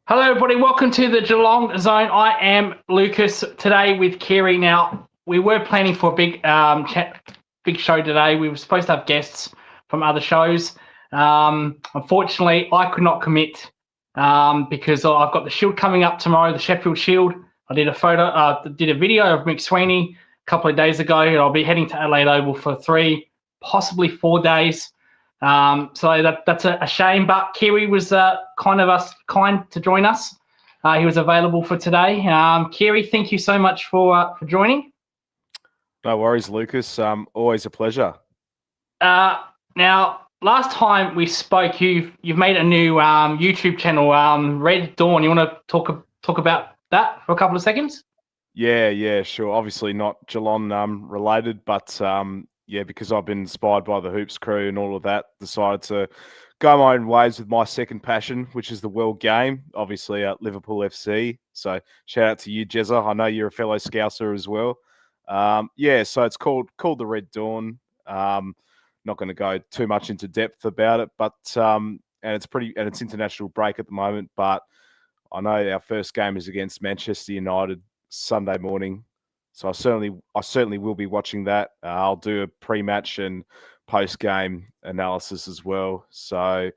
Hello, everybody. Welcome to the Geelong Zone. I am Lucas today with Kyrie. Now, we were planning for a big show today. We were supposed to have guests from other shows. Unfortunately, I could not commit because I've got the Shield coming up tomorrow, the Sheffield Shield. I did a video of Mick Sweeney a couple of days ago. I'll be heading to Adelaide Oval for 3, possibly 4 days. So that's a shame, but Kyrie was kind to join us. He was available for today. Kyrie, thank you so much for joining. No worries, Lucas. Always a pleasure. Now, last time we spoke, you've made a new YouTube channel, Red Dawn. You want to talk about that for a couple of seconds? Yeah, sure. Obviously not Geelong related, but yeah, because I've been inspired by the Hoops crew and all of that, decided to go my own ways with my second passion, which is the world game, obviously at Liverpool FC. So shout out to you, Jezza. I know you're a fellow Scouser as well. Yeah, so it's called the Red Dawn. Not going to go too much into depth about it, but and it's international break at the moment. But I know our first game is against Manchester United Sunday morning. So I certainly will be watching that. I'll do a pre-match and post-game analysis as well. So,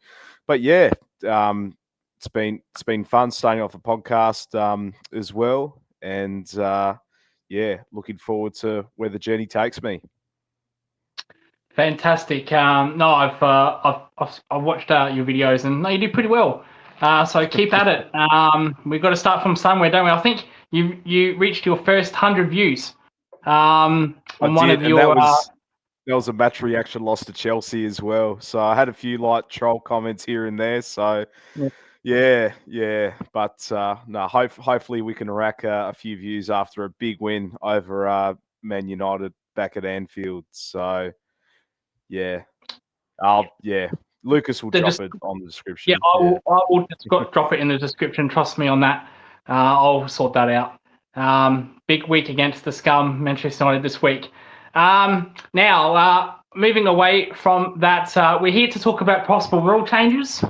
but yeah, it's been fun starting off the podcast as well, and yeah, looking forward to where the journey takes me. Fantastic. No, I've watched your videos, and no, you do pretty well. So keep at it. We've got to start from somewhere, don't we? I think you reached your first 100 views on one of your. That was a match reaction loss to Chelsea as well. So I had a few troll comments here and there. So yeah. But no, hopefully we can rack a few views after a big win over Man United back at Anfield. So yeah, Lucas will drop it on the description. Yeah, I will just drop it in the description. Trust me on that. I'll sort that out. Big week against the Scum, Manchester United this week. Now, moving away from that, we're here to talk about possible rule changes.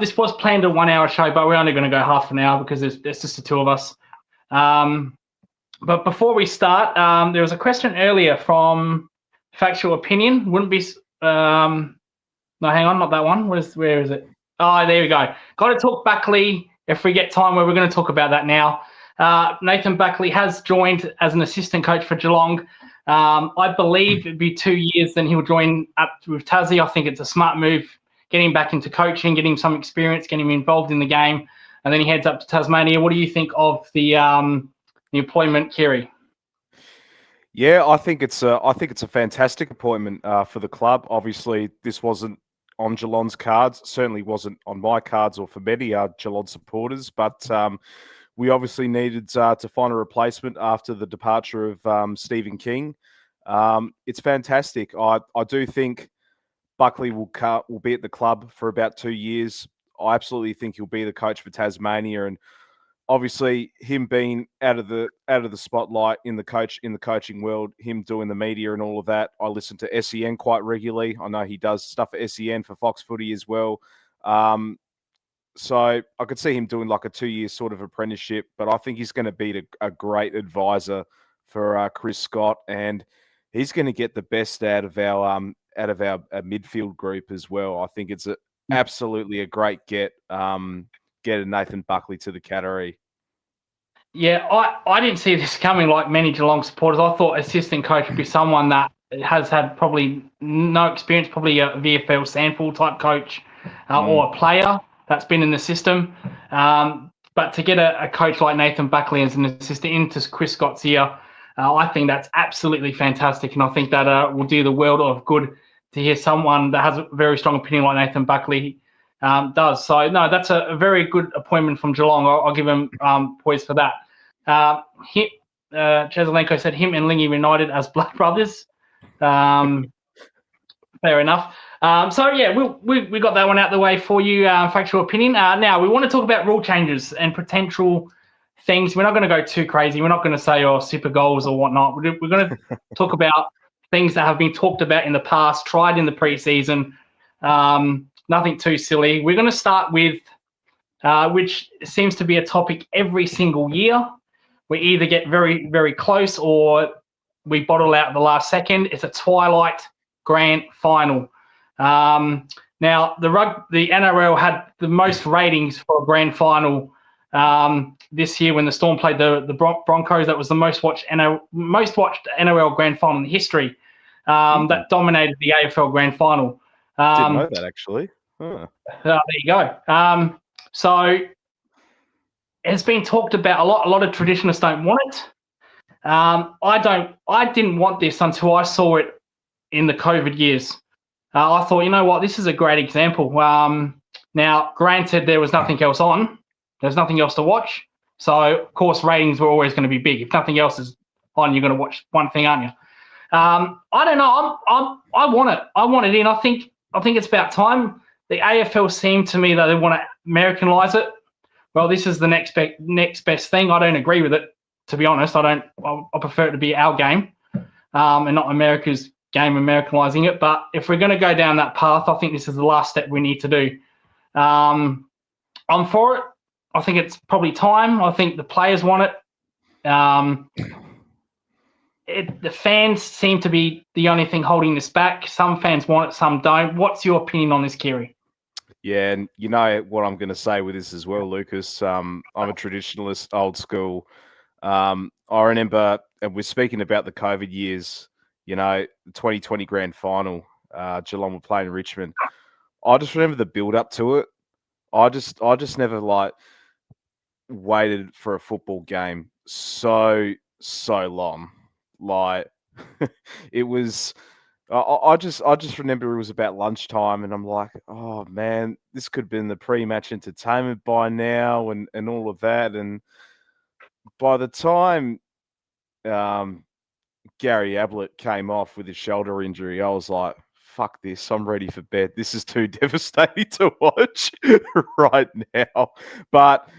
This was planned a 1-hour show, but we're only going to go half an hour because there's just the two of us. But before we start, there was a question earlier from Factual Opinion. Wouldn't be... No, hang on, not that one. Where is it? Oh, there we go. Got to talk Buckley if we get time where we're going to talk about that now. Nathan Buckley has joined as an assistant coach for Geelong. I believe it'd be 2 years, then he'll join up with Tassie. I think it's a smart move, getting back into coaching, getting some experience, getting him involved in the game, and then he heads up to Tasmania. What do you think of the appointment, Kyrie? Yeah, I think it's a fantastic appointment for the club. Obviously, this wasn't on Geelong's cards. Certainly wasn't on my cards or for many Geelong supporters. But we obviously needed to find a replacement after the departure of Stephen King. It's fantastic. I do think Buckley will be at the club for about 2 years. I absolutely think he'll be the coach for Tasmania, and obviously, him being out of the spotlight in the coaching world, him doing the media and all of that. I listen to SEN quite regularly. I know he does stuff for SEN for Fox Footy as well. So I could see him doing like a 2-year sort of apprenticeship, but I think he's going to be a great advisor for Chris Scott, and he's going to get the best out of our midfield group as well. I think it's absolutely a great get. Getting Nathan Buckley to the category. Yeah, I didn't see this coming like many Geelong supporters. I thought assistant coach would be someone that has had probably no experience, probably a VFL Sandford type coach or a player that's been in the system. But to get a coach like Nathan Buckley as an assistant into Chris Scott's ear, I think that's absolutely fantastic. And I think that will do the world of good to hear someone that has a very strong opinion like Nathan Buckley does. So, no, that's a very good appointment from Geelong. I'll give him points for that. Chezelenko said him and Lingy united as blood brothers. Fair enough. So, yeah, we got that one out the way for you, Factual Opinion. Now, we want to talk about rule changes and potential things. We're not going to go too crazy. We're not going to say, super goals or whatnot. We're going to talk about things that have been talked about in the past, tried in the preseason. Nothing too silly. We're going to start with which seems to be a topic every single year. We either get very, very close or we bottle out at the last second. It's a twilight grand final. Now, the NRL had the most ratings for a grand final this year when the Storm played the Broncos. That was the most watched NRL grand final in history. That dominated the AFL grand final. Didn't know that, actually. Huh. There you go. So it's been talked about a lot. A lot of traditionalists don't want it. I didn't want this until I saw it in the COVID years. I thought, you know what, this is a great example. Now, granted, there was nothing else on. There's nothing else to watch. So, of course, ratings were always going to be big. If nothing else is on, you're going to watch one thing, aren't you? I don't know. I want it. I want it in. I think it's about time. The AFL seemed to me that they want to Americanise it. Well, this is the next best thing. I don't agree with it, to be honest. I prefer it to be our game and not America's game, Americanising it. But if we're going to go down that path, I think this is the last step we need to do. I'm for it. I think it's probably time. I think the players want it. The fans seem to be the only thing holding this back. Some fans want it, some don't. What's your opinion on this, Kyrie? Yeah, and you know what I'm going to say with this as well, Lucas. I'm a traditionalist, old school. I remember, and we're speaking about the COVID years, you know, the 2020 grand final, Geelong were playing Richmond. I just remember the build up to it. I just never waited for a football game so long. It was. I just remember it was about lunchtime, and I'm like, oh man, this could have been the pre-match entertainment by now, and all of that. And by the time Gary Ablett came off with his shoulder injury, I was like, fuck this, I'm ready for bed. This is too devastating to watch right now. But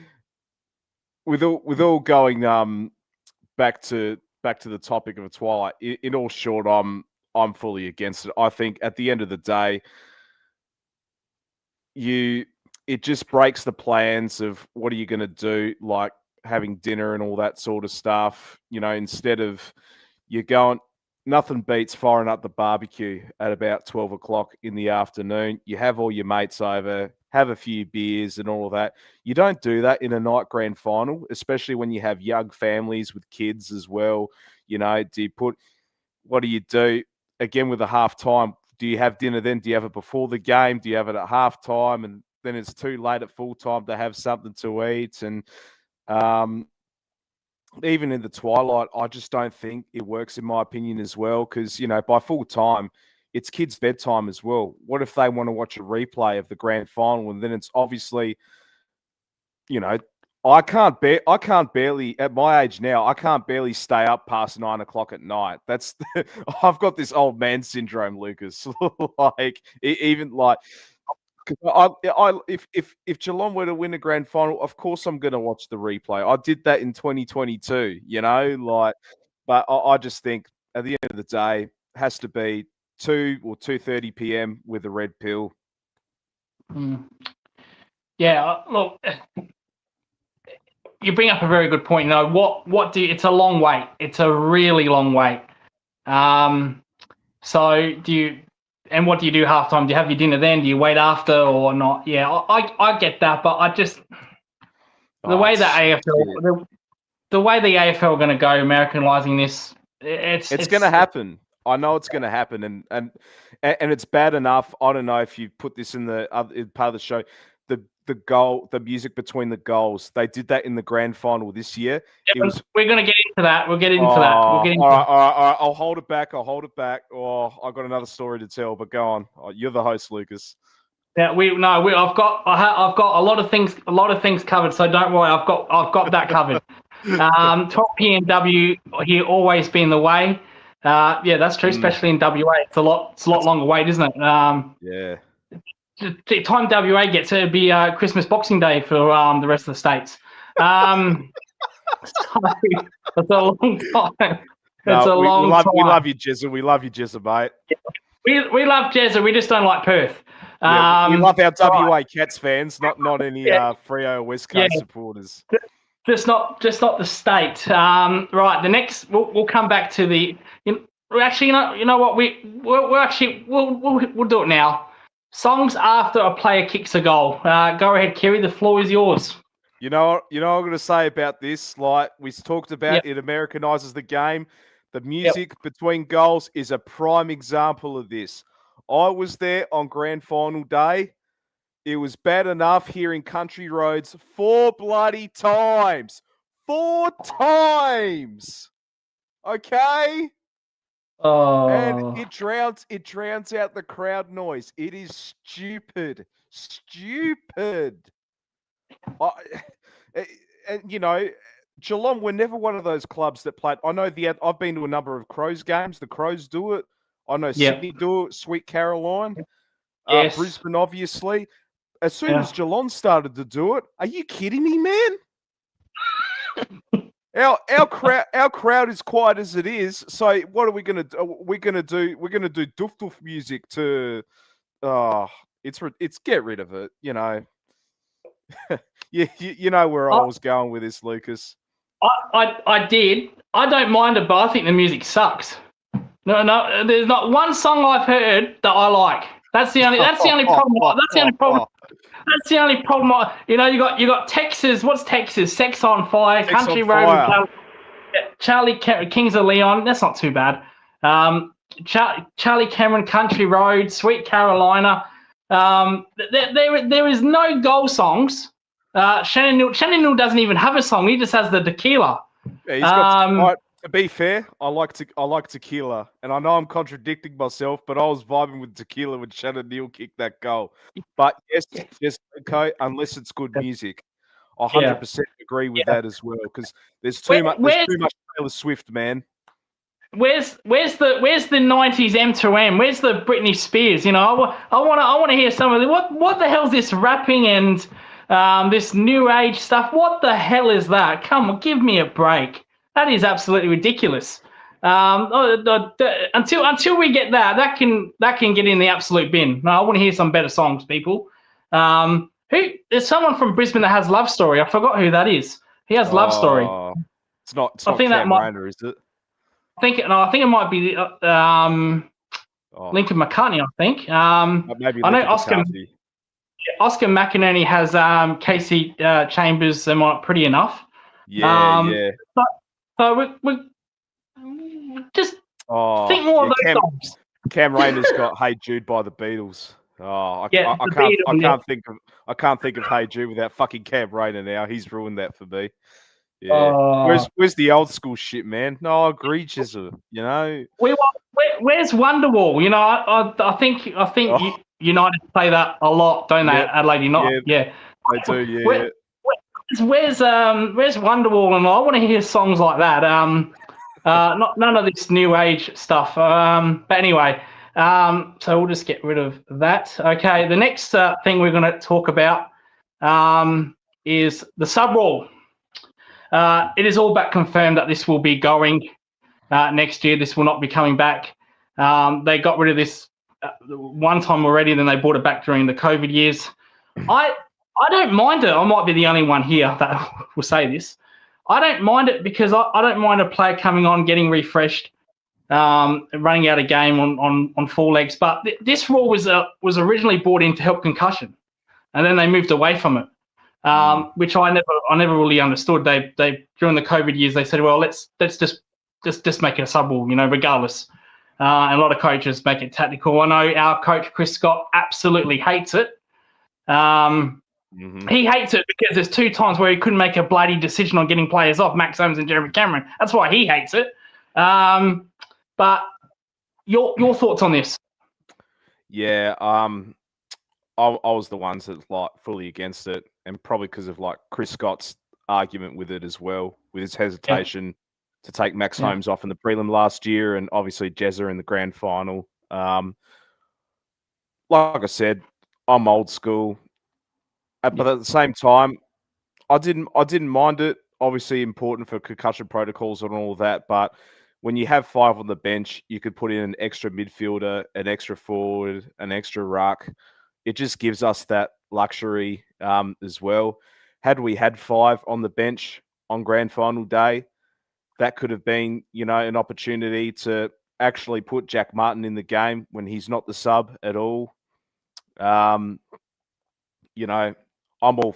with all going back to the topic of a twilight, in all short, I'm fully against it. I think at the end of the day, it just breaks the plans of what are you going to do, like having dinner and all that sort of stuff. You know, instead of you're going, nothing beats firing up the barbecue at about 12 o'clock in the afternoon. You have all your mates over, have a few beers and all of that. You don't do that in a night grand final, especially when you have young families with kids as well. You know, what do you do? Again, with a half time, do you have dinner then? Do you have it before the game? Do you have it at half time? And then it's too late at full time to have something to eat. And even in the twilight, I just don't think it works, in my opinion, as well. Because, you know, by full time, it's kids' bedtime as well. What if they want to watch a replay of the grand final? And then it's obviously, you know, I can't barely at my age now. I can't barely stay up past 9 o'clock at night. I've got this old man syndrome, Lucas. If Geelong were to win a grand final, of course I'm going to watch the replay. I did that in 2022. You know, but I just think at the end of the day, it has to be 2 or 2:30 p.m. with a red pill. Yeah, look. You bring up a very good point. You know, it's a long wait. It's a really long wait. So what do you do halftime? Do you have your dinner then? Do you wait after or not? Yeah, I get that, but the way the AFL are going to go Americanizing this, it's going to happen. I know it's going to happen, and it's bad enough. I don't know if you put this in the other part of the show. The music between the goals. They did that in the grand final this year. Yeah, we're going to get into that. We'll get into that. All right. I'll hold it back. Oh, I've got another story to tell, but go on. You're the host, Lucas. Yeah, I've got a lot of things covered, so don't worry. I've got that covered. Top PNW here always been the way. Yeah, that's true, especially in WA. It's a lot longer wait, isn't it? Yeah. The time WA gets, it'd be Christmas Boxing Day for the rest of the states. So it's a long time. We love you, Jizzle. We love you, Jizzle, mate. We love Jezza. We just don't like Perth. Yeah, we love our Right. WA Cats fans, not any Yeah. Freo West Yeah. Coast supporters. Just not the state. Right. The next, we'll come back to the. Actually, you know what? We'll do it now. Songs after a player kicks a goal. Go ahead, Kerry. The floor is yours. You know what I'm going to say about this? Like we talked about, Yep. it Americanizes the game. The Yep. music between goals is a prime example of this. I was there on grand final day. It was bad enough hearing Country Roads 4 bloody times. 4 times. Okay? And Oh. it drowns out the crowd noise. It is stupid. Stupid. And Geelong were never one of those clubs that played. I know I've been to a number of Crows games. The Crows do it. I know Yep. Sydney do it. Sweet Caroline. Yes. Brisbane, obviously. As soon Yeah. as Geelong started to do it, are you kidding me, man? Our crowd is quiet as it is. So what are we gonna do? We're gonna do doof doof music to. It's get rid of it. You know. you know where I was going with this, Lucas. I did. I don't mind it, but I think the music sucks. No, there's not one song I've heard that I like. That's the only problem. That's the only problem. That's the only problem. You got Texas. What's Texas? Sex on Fire, Sex Country on Road, Fire. Charlie Kings of Leon. That's not too bad. Charlie Cameron, Country Road, Sweet Carolina. There is no goal songs. Shannon Neal doesn't even have a song. He just has the tequila. Yeah, he's got. To be fair, I like tequila, and I know I'm contradicting myself, but I was vibing with tequila when Shannon Neal kicked that goal. But yes, okay, unless it's good music, I 100% agree with that as well. Because there's too much Taylor Swift, man. Where's the 90s M2M? Where's the Britney Spears? I want to hear some of the what the hell's this rapping and this new age stuff? What the hell is that? Come on, give me a break. That is absolutely ridiculous. Until we get that can get in the absolute bin. No, I want to hear some better songs, people. There's someone from Brisbane that has Love Story. I forgot who that is. He has Love Story. It's not Cam Rayner, is it? I think it might be Lincoln McCartney. I think. Maybe I know Oscar McInerney has Casey Chambers. Am I pretty enough? Yeah. So we just think more of those songs. Cam Rayner's got "Hey Jude" by the Beatles. I can't think of "Hey Jude" without fucking Cam Rayner now. He's ruined that for me. Yeah. Where's the old school shit, man? No, I agree, Chisel. Where's Wonderwall? I think United play that a lot, don't they? Adelaide United. Yeah. They do. Yeah. Where's Wonderwall? And I want to hear songs like that. None of this new age stuff. But anyway, so we'll just get rid of that. Okay. The next thing we're going to talk about is the sub rule. It is all but confirmed that this will be going next year. This will not be coming back. They got rid of this one time already, then they brought it back during the COVID years. I don't mind it. I might be the only one here that will say this. I don't mind it because I don't mind a player coming on, getting refreshed, running out of game on full legs. But this rule was originally brought in to help concussion, and then they moved away from it. Which I never really understood. They during the COVID years they said, well, let's just make it a sub rule, regardless. And a lot of coaches make it tactical. I know our coach Chris Scott absolutely hates it. He hates it because there's 2 times where he couldn't make a bloody decision on getting players off, Max Holmes and Jeremy Cameron. That's why he hates it. But your thoughts on this? Yeah, I was the ones that fully against it, and probably because of Chris Scott's argument with it as well, with his hesitation to take Max Holmes off in the prelim last year, and obviously Jezza in the grand final. Like I said, I'm old school, but at the same time, I didn't mind it. Obviously important for concussion protocols and all of that, but when you have 5 on the bench, you could put in an extra midfielder, an extra forward, an extra ruck. It just gives us that luxury as well. Had we had 5 on the bench on grand final day, that could have been, an opportunity to actually put Jack Martin in the game when he's not the sub at all. I'm all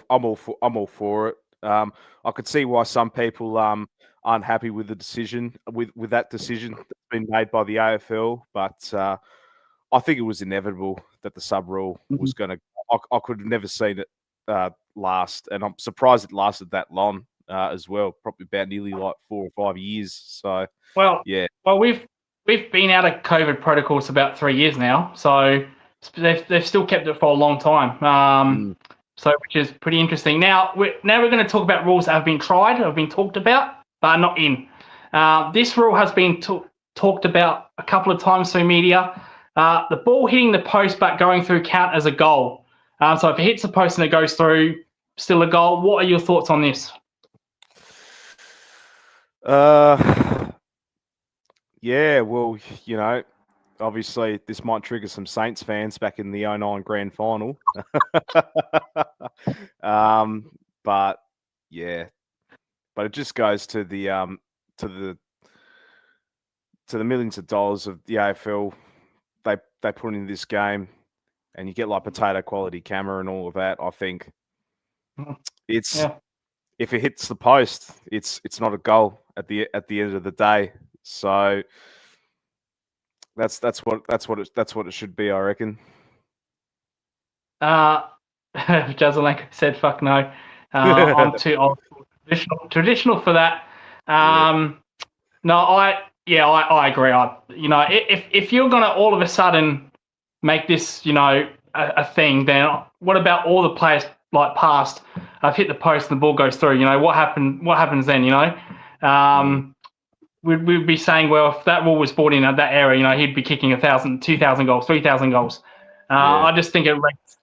for it. I could see why some people aren't happy with the decision with that decision that's been made by the AFL, but I think it was inevitable that the sub rule was going to. I could have never seen it last, and I'm surprised it lasted that long as well. Probably about nearly like 4 or 5 years. So yeah. Well, we've been out of COVID protocols about 3 years now, so they've still kept it for a long time. So which is pretty interesting. Now we're going to talk about rules that have been tried, have been talked about, but are not in. This rule has been talked about a couple of times through media. The ball hitting the post but going through count as a goal. So if it hits the post and it goes through, still a goal. What are your thoughts on this? Yeah, well, obviously this might trigger some Saints fans back in the 2009 grand final. But yeah, but it just goes to the millions of dollars of the AFL they put in this game, and you get like potato quality camera and all of that. I think it's if it hits the post, it's not a goal at the end of the day. So that's what it should be, I reckon. Jazalenko said, "Fuck no." I'm too old traditional for that. No, I agree. If you're gonna all of a sudden make this, a thing, then what about all the players like past? I've hit the post and the ball goes through. What happens then? We'd be saying, well, if that rule was brought in at that era, he'd be kicking 1,000, 2,000 goals, 3,000 goals. I just think it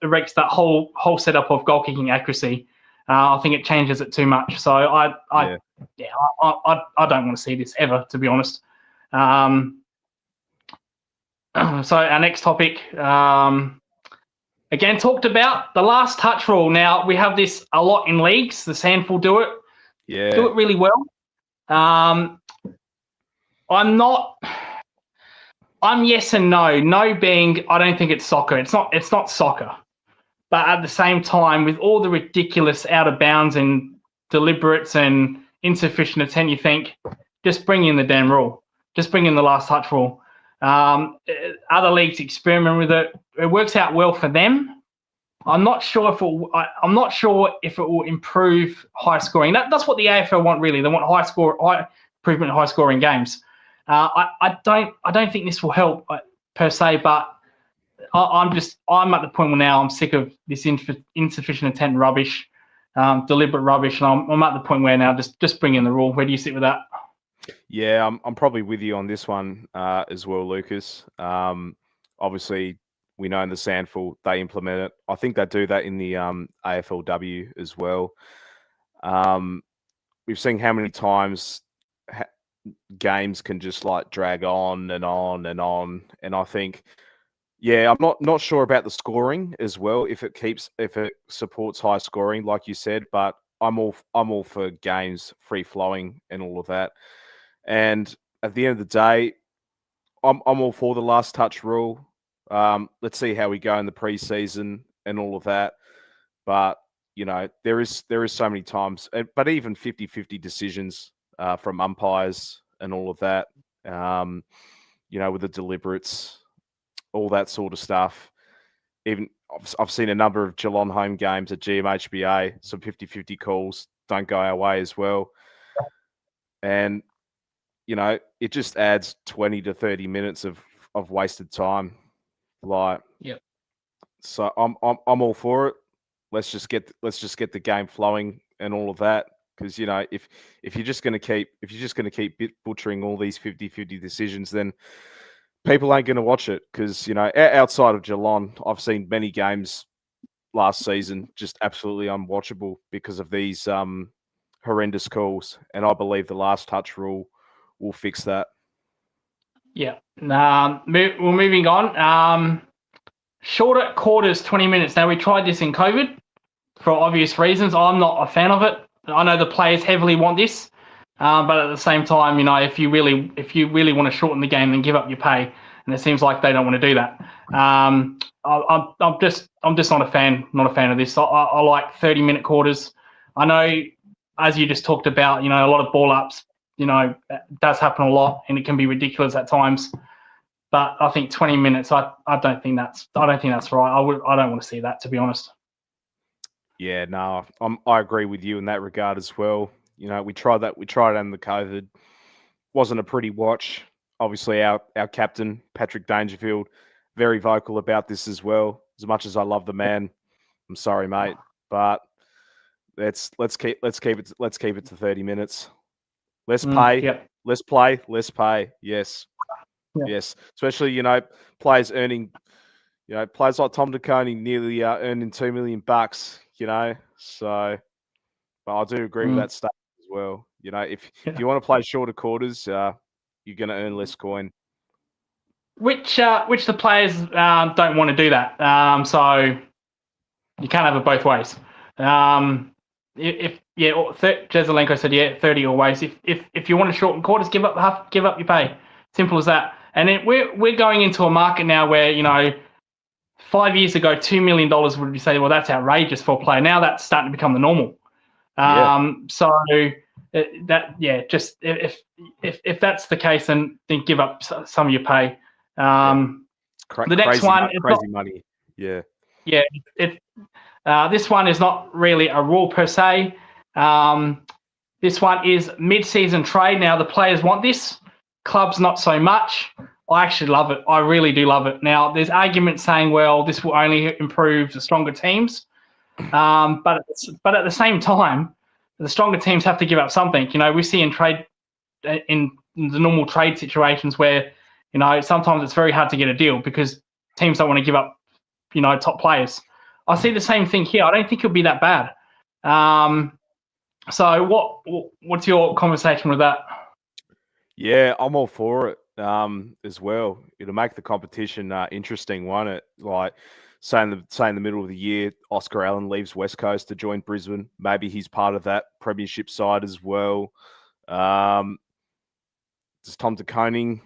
wrecks that whole setup of goal kicking accuracy. I think it changes it too much. So I don't want to see this ever, to be honest. So our next topic, again, talked about the last touch rule. Now we have this a lot in leagues. The Sandful do it. Yeah. Do it really well. I'm yes and no. No being, I don't think it's soccer. It's not soccer. But at the same time, with all the ridiculous out of bounds and deliberates and insufficient intent, you think, just bring in the damn rule. Just bring in the last touch rule. Other leagues experiment with it. It works out well for them. I'm not sure if it will improve high scoring. That's what the AFL want, really. They want improvement in high scoring games. I don't think this will help per se, but I'm at the point where now I'm sick of this insufficient intent rubbish, deliberate rubbish, and I'm at the point where now just bring in the rule. Where do you sit with that? Yeah, I'm probably with you on this one as well, Lucas. Obviously, we know in the Sandful they implement it. I think they do that in the AFLW as well. We've seen how many times games can just like drag on and on and on, and I think, yeah, I'm not sure about the scoring as well. If it supports high scoring, like you said, but I'm all for games free flowing and all of that. And at the end of the day, I'm all for the last touch rule. Let's see how we go in the preseason and all of that. But there is so many times, but even 50-50 decisions from umpires and all of that. With the deliberates, all that sort of stuff. Even I've seen a number of Geelong home games at GMHBA. Some 50-50 calls don't go our way as well, and it just adds 20 to 30 minutes of wasted time. So I'm all for it. Let's just get the game flowing and all of that, because if you're just going to keep butchering all these 50-50 decisions, then people ain't going to watch it. Because outside of Geelong, I've seen many games last season just absolutely unwatchable because of these horrendous calls, and I believe the last touch rule will fix that. Yeah. We're moving on. Shorter quarters, 20 minutes. Now, we tried this in COVID for obvious reasons. I'm not a fan of it. I know the players heavily want this, but at the same time, if you really want to shorten the game, then give up your pay. And it seems like they don't want to do that. I'm just not a fan of this. I like 30-minute quarters. I know, as you just talked about, a lot of ball ups. It does happen a lot, and it can be ridiculous at times. But I think 20 minutes. I don't think that's right. I don't want to see that, to be honest. Yeah, no, I agree with you in that regard as well. We tried that. We tried it under COVID. Wasn't a pretty watch. Obviously, our captain Patrick Dangerfield, very vocal about this as well. As much as I love the man, I'm sorry, mate, but let's keep it to 30 minutes. Less pay, Yep. less play, less pay. Yes, Yeah. yes. Especially players earning, players like Tom DeConey nearly earning $2 million. So, but I do agree with that statement as well. If you want to play shorter quarters, you're going to earn less coin. Which the players don't want to do that. So you can't have it both ways. Jezelenko said 30 always. If you want to shorten quarters, give up your pay. Simple as that. And we're going into a market now where 5 years ago $2 million would be say, well, that's outrageous for a player. Now that's starting to become the normal. So just if that's the case, then give up some of your pay. The next one, crazy money. Yeah. Yeah. This one is not really a rule per se. This one is mid-season trade. Now the players want this. Clubs not so much. I actually love it. I really do love it. Now there's arguments saying, well, this will only improve the stronger teams. But at the same time, the stronger teams have to give up something. We see in the normal trade situations where sometimes it's very hard to get a deal because teams don't want to give up top players. I see the same thing here. I don't think it'll be that bad. So what's your conversation with that? Yeah, I'm all for it as well. It'll make the competition interesting, won't it? Like, say in the middle of the year, Oscar Allen leaves West Coast to join Brisbane. Maybe he's part of that premiership side as well. Does Tom DeConing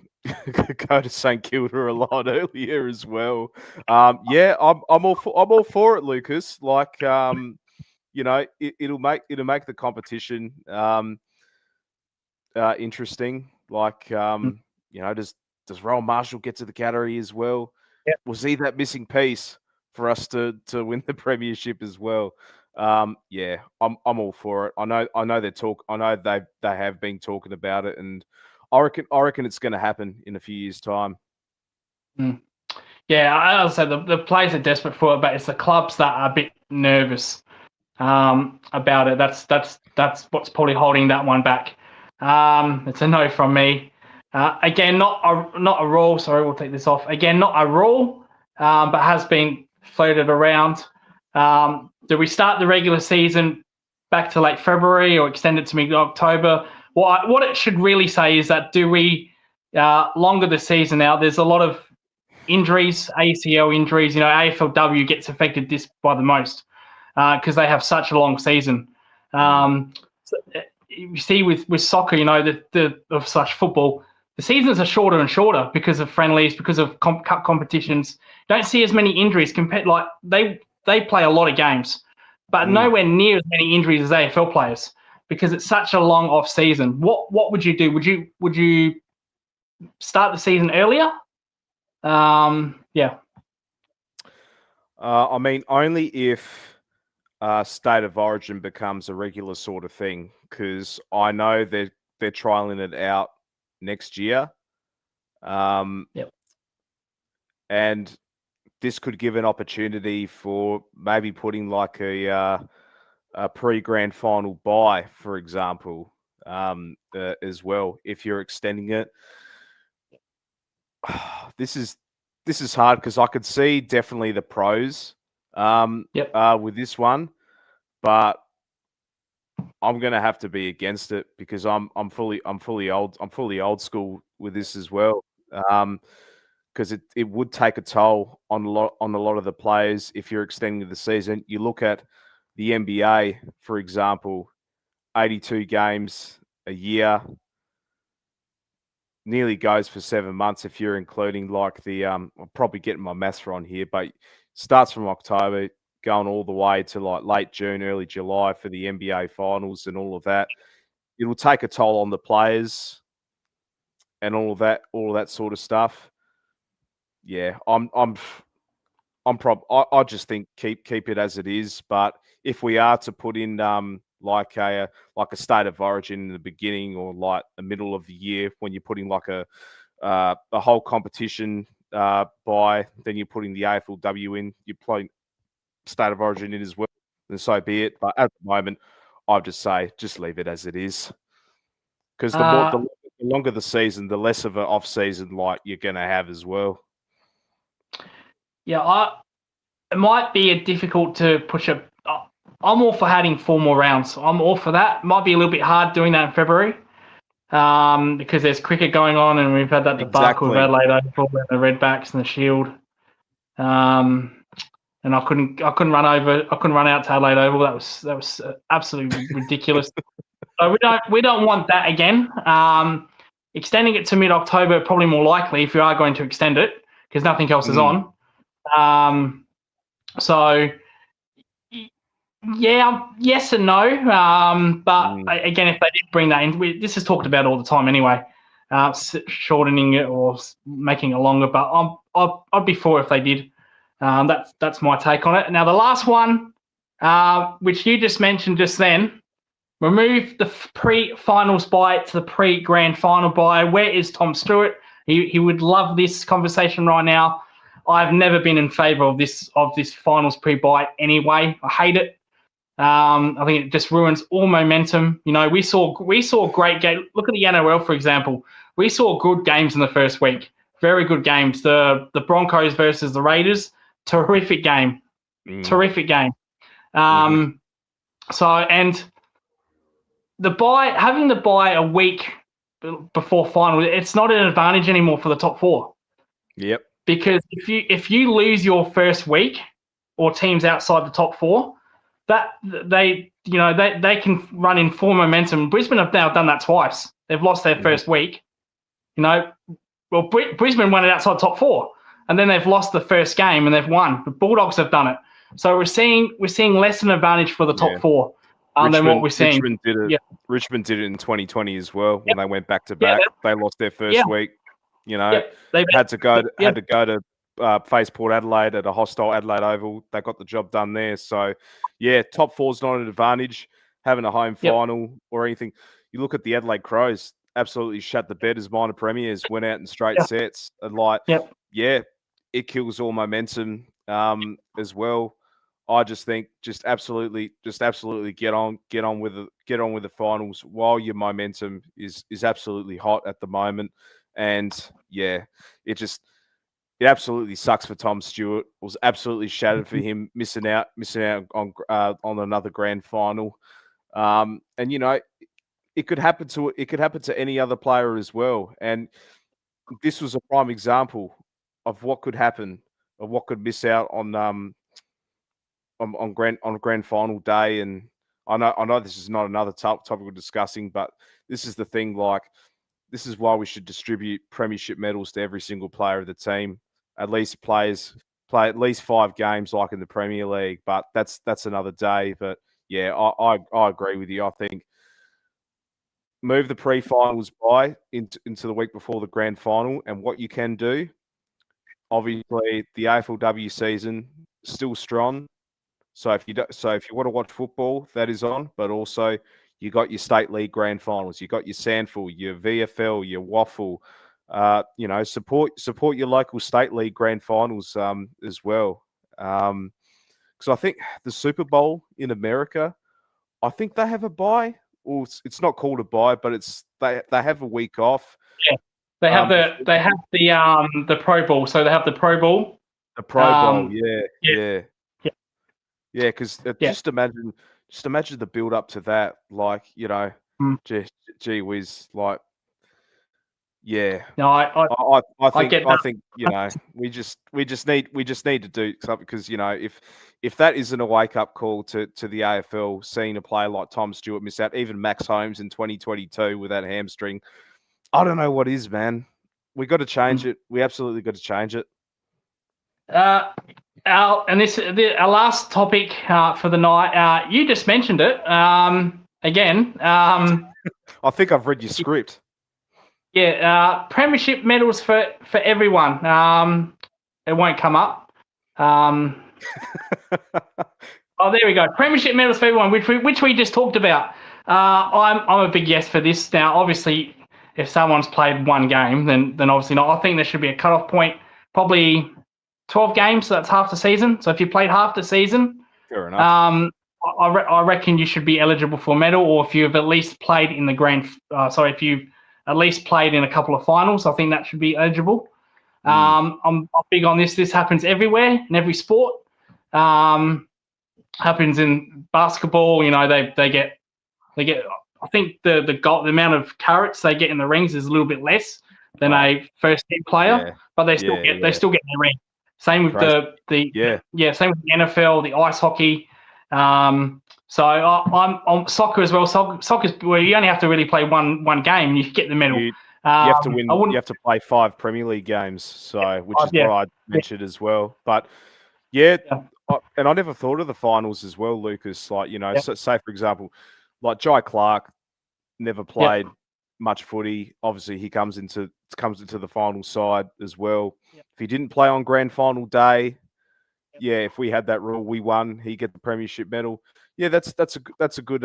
go to St Kilda a lot earlier as well? Yeah, I'm all for it, Lucas. Like, it'll make the competition interesting. Like, does Rowan Marshall get to the category as well? Yep. Was he that missing piece for us to win the premiership as well? Yeah, I'm all for it. I know they have been talking about it, and I reckon it's going to happen in a few years' time. Yeah, I'll say the players are desperate for it, but it's the clubs that are a bit nervous about it. That's what's probably holding that one back. It's a no from me. Again, not a rule. Sorry, we'll take this off. Again, not a rule, but has been floated around. Do we start the regular season back to late February or extend it to mid-October? What it should really say is that do we longer the season now? There's a lot of injuries, ACL injuries. AFLW gets affected this by the most because they have such a long season. So you see with soccer, of such football, the seasons are shorter and shorter because of friendlies, because of cup competitions. You don't see as many injuries compared. Like they play a lot of games, but nowhere near as many injuries as AFL players because it's such a long off season. What would you do? Would you start the season earlier? Yeah. I mean, only if state of origin becomes a regular sort of thing, because I know they're trialing it out next year. Yep. And this could give an opportunity for maybe putting like a pre-grand final bye, for example, as well. If you're extending it, this is hard because I could see definitely the pros with this one, but I'm gonna have to be against it because I'm fully old school with this as well. because it would take a toll on a lot of the players if you're extending the season. You look at the NBA, for example, 82 games a year, nearly goes for 7 months if you're including like the I'm probably getting my maths wrong here, but starts from October going all the way to like late June, early July for the NBA finals and all of that. It will take a toll on the players and all of that sort of stuff. Yeah, I just think keep it as it is. But if we are to put in like a state of origin in the beginning or like the middle of the year when you're putting like a whole competition by, then you're putting the AFLW in, you're playing state of origin in as well, then so be it. But at the moment, I'd just say just leave it as it is, because the longer the season, the less of an off season like you're going to have as well. Yeah, it might be difficult to push a. I'm all for having 4 more rounds. I'm all for that. Might be a little bit hard doing that in February, because there's cricket going on, and we've had that debacle with Adelaide Oval and the Redbacks and the Shield. And I couldn't run out to Adelaide Oval. That was absolutely ridiculous. So we don't want that again. Extending it to mid-October, probably more likely if you are going to extend it, because nothing else is on. So yeah, yes and no. But again, if they did bring that in, this is talked about all the time anyway. Shortening it or making it longer, but I'd be for if they did. That's my take on it. Now the last one, which you just mentioned just then, remove the pre-finals bye to the pre-grand final bye. Where is Tom Stewart? He would love this conversation right now. I've never been in favour of this finals pre-bye anyway. I hate it. I think it just ruins all momentum. You know, we saw great games. Look at the NRL, for example. We saw good games in the first week. Very good games. The Broncos versus the Raiders. Terrific game. Terrific game. So, and having the bye a week before final, it's not an advantage anymore for the top 4. Yep. Because if you lose your first week or teams outside the top 4, that they can run in full momentum. Brisbane have now done that twice. They've lost their first week. You know, well, Brisbane won it outside the top 4, and then they've lost the first game and they've won. The Bulldogs have done it. So we're seeing less an advantage for the top 4 than what we're seeing. Richmond did it. Yeah. Richmond did it in 2020 as well when they went back to back. They lost their first week. You know, had to go to face Port Adelaide at a hostile Adelaide Oval. They got the job done there. So, yeah, top 4's not an advantage. Having a home final or anything. You look at the Adelaide Crows, absolutely shut the bed as minor premiers, went out in straight sets. And it kills all momentum as well. I just think just absolutely get on with the finals while your momentum is absolutely hot at the moment. And yeah, it absolutely sucks for Tom Stewart. It was absolutely shattered for him, missing out on another grand final. And you know, it could happen to any other player as well. And this was a prime example of what could happen, of what could miss out on grand final day. And I know this is not another topic we're discussing, but this is the thing. Like, this is why we should distribute premiership medals to every single player of the team. At least players play at least 5 games, like in the Premier League. But that's another day. But yeah, I agree with you. I think move the pre-finals by into the week before the grand final, and what you can do. Obviously, the AFLW season still strong. So if you want to watch football, that is on. But also, you got your state league grand finals. You got your Sandful, your VFL, your Waffle. Support your local state league grand finals as well. Because I think the Super Bowl in America, I think they have a bye. Or it's not called a bye, but they have a week off. Yeah, they have the Pro Bowl. So they have the Pro Bowl. The Pro Bowl, yeah. Because just imagine the build up to that. Like, you know, gee whiz, like Yeah. No, I think we just need to do something, because if that isn't a wake up call to the AFL, seeing a player like Tom Stewart miss out, even Max Holmes in 2022 with that hamstring, I don't know what is, man. We got to change it. We absolutely got to change it. Our last topic for the night. You just mentioned it again. I think I've read your script. Yeah, premiership medals for everyone. It won't come up. Oh, there we go. Premiership medals for everyone, which we just talked about. I'm a big yes for this. Now, obviously, if someone's played one game, then obviously not. I think there should be a cutoff point, probably 12 games. So that's half the season. So if you played half the season, fair enough. I reckon you should be eligible for a medal, or if you've at least played in the if you at least played in a couple of finals, I think that should be eligible. I'm big on this. This happens everywhere in every sport. Happens in basketball. They get. I think the amount of carats they get in the rings is a little bit less than a first team player, but they still get their ring. Same with same with the NFL, the ice hockey. So I'm on soccer as well. Soccer's where you only have to really play one game and you get the medal. You have to win. You have to play 5 Premier League games, which is what I mentioned as well. But and I never thought of the finals as well, Lucas. Like so, say for example, like Jai Clark never played much footy. Obviously, he comes into the final side as well. If he didn't play on grand final day, if we had that rule, we won. He get the premiership medal. Yeah, that's a good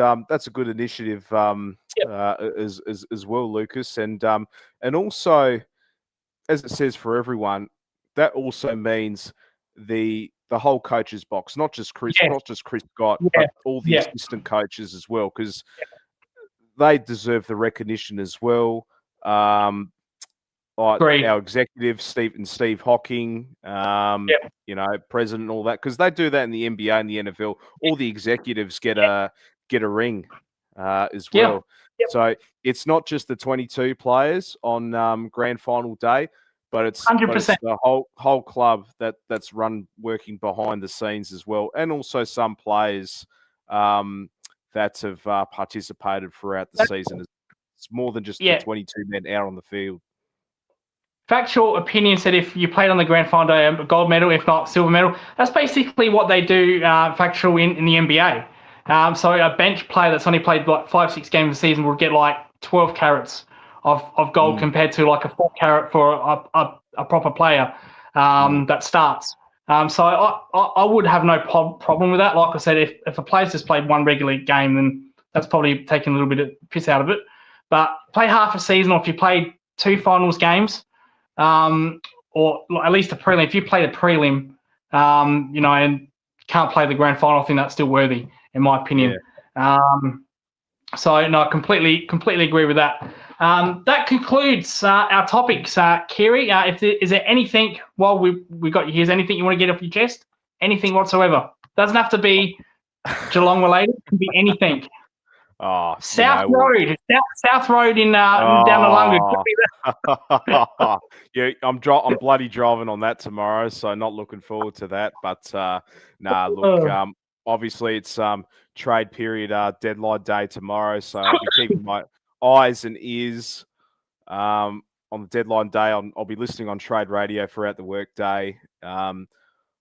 initiative as well, Lucas. And also, as it says for everyone, that also means the whole coaches box, not just Chris Scott, but all the assistant coaches as well, because they deserve the recognition as well. Our executive, Steve Hocking, president and all that, because they do that in the NBA and the NFL. All the executives get a ring as well. So it's not just the 22 players on grand final day, but it's the whole club that's working behind the scenes as well, and also some players that have participated throughout the season. It's more than just the 22 men out on the field. Factual opinion said if you played on the grand final day, a gold medal, if not silver medal. That's basically what they do factual in the NBA. So a bench player that's only played like 5-6 games a season will get like 12 carats of gold compared to like a 4 carat for a proper player that starts. So I would have no problem with that. Like I said, if a player's just played one regular game, then that's probably taking a little bit of piss out of it. But play half a season, or if you played 2 finals games, or at least a prelim. If you play the prelim, and can't play the grand final, I think that's still worthy, in my opinion. So no, I completely agree with that. That concludes our topics. Kyrie, is there anything while we got you here? Is there anything you want to get off your chest? Anything whatsoever? Doesn't have to be Geelong related. It can be anything. Oh, South Road in down the Lunga. Yeah, I'm bloody driving on that tomorrow, so not looking forward to that. But look, obviously it's trade period deadline day tomorrow, so I'll be keeping my eyes and ears on the deadline day. I'll be listening on trade radio throughout the work day.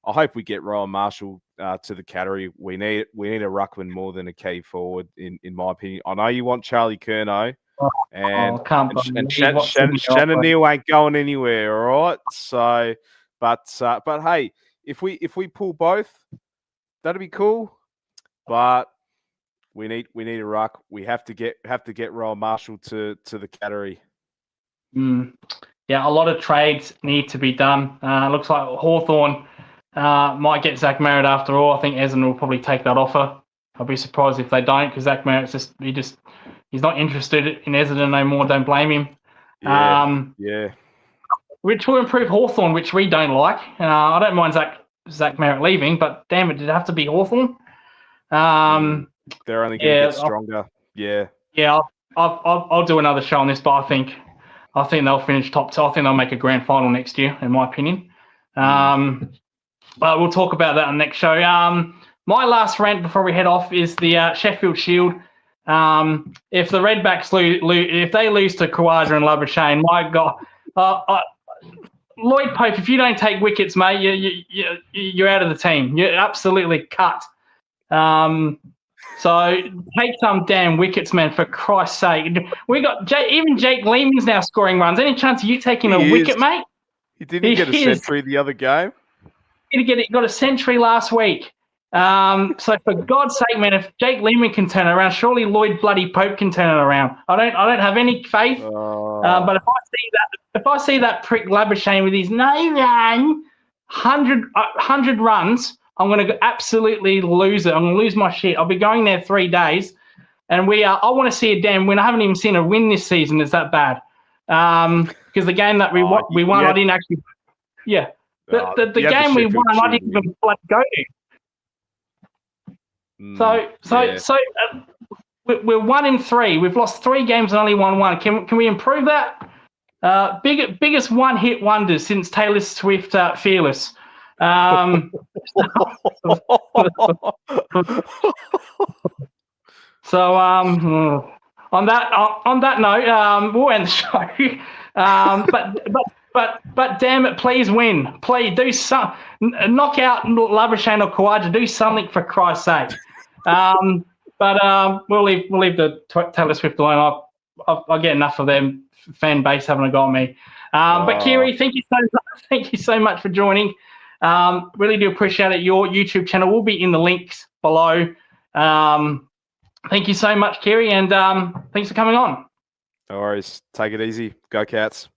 I hope we get Rowan Marshall to the category. We need a ruckman more than a key forward, in my opinion. I know you want Charlie Curnow, and Shannon Neal ain't going anywhere. All right, so but hey, if we pull both, that'd be cool. But we need a ruck. We have to get Rowan Marshall to the category. Yeah, a lot of trades need to be done. Looks like Hawthorn might get Zach Merritt after all. I think Essendon will probably take that offer. I'll be surprised if they don't, because Zach Merritt's he's not interested in Essendon no more. Don't blame him. Which will improve Hawthorn, which we don't like. I don't mind Zach Merritt leaving, but damn it, did it have to be Hawthorn? They're only going to get stronger. Yeah, I'll do another show on this, but I think I think they'll finish top two. I think they'll make a grand final next year, in my opinion. But we'll talk about that on the next show. My last rant before we head off is the Sheffield Shield. If the Redbacks if they lose to Khawaja and Labuschagne, my God, Lloyd Pope, if you don't take wickets, mate, you're out of the team. You're absolutely cut. So take some damn wickets, man, for Christ's sake. We got even Jake Lehman's now scoring runs. Any chance of you taking a wicket, mate? He didn't get a century the other game. He got a century last week. So for God's sake, man, if Jake Lehman can turn it around, surely Lloyd bloody Pope can turn it around. I don't have any faith. But if I see that prick Labuschagne with his 100 runs, I'm going to absolutely lose it. I'm going to lose my shit. I'll be going there 3 days, and I want to see a damn win. I haven't even seen a win this season. Is that bad? Because the game that we won, I didn't actually. Yeah, the game we won, I didn't even bloody go to. So we're 1-3. We've lost 3 games and only won 1. Can we improve that? Biggest one-hit wonders since Taylor Swift Fearless. So on that note, we'll end the show. But damn it, please win. Please do some knock out Labuschagne or Khawaja. Do something for Christ's sake. But we'll leave the Taylor Swift alone. I get enough of them fan base having a go at me. But Kyrie, thank you so much for joining. Really do appreciate it. Your YouTube channel will be in the links below. Thank you so much, Kyrie, and thanks for coming on. No worries. Take it easy. Go Cats.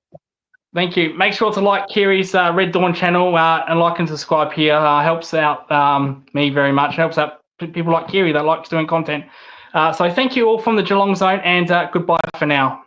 Thank you. Make sure to like Kyrie's Red Dawn channel and like and subscribe here. Helps out me very much. Helps out people like Kyrie that likes doing content. So thank you all from the Geelong Zone, and goodbye for now.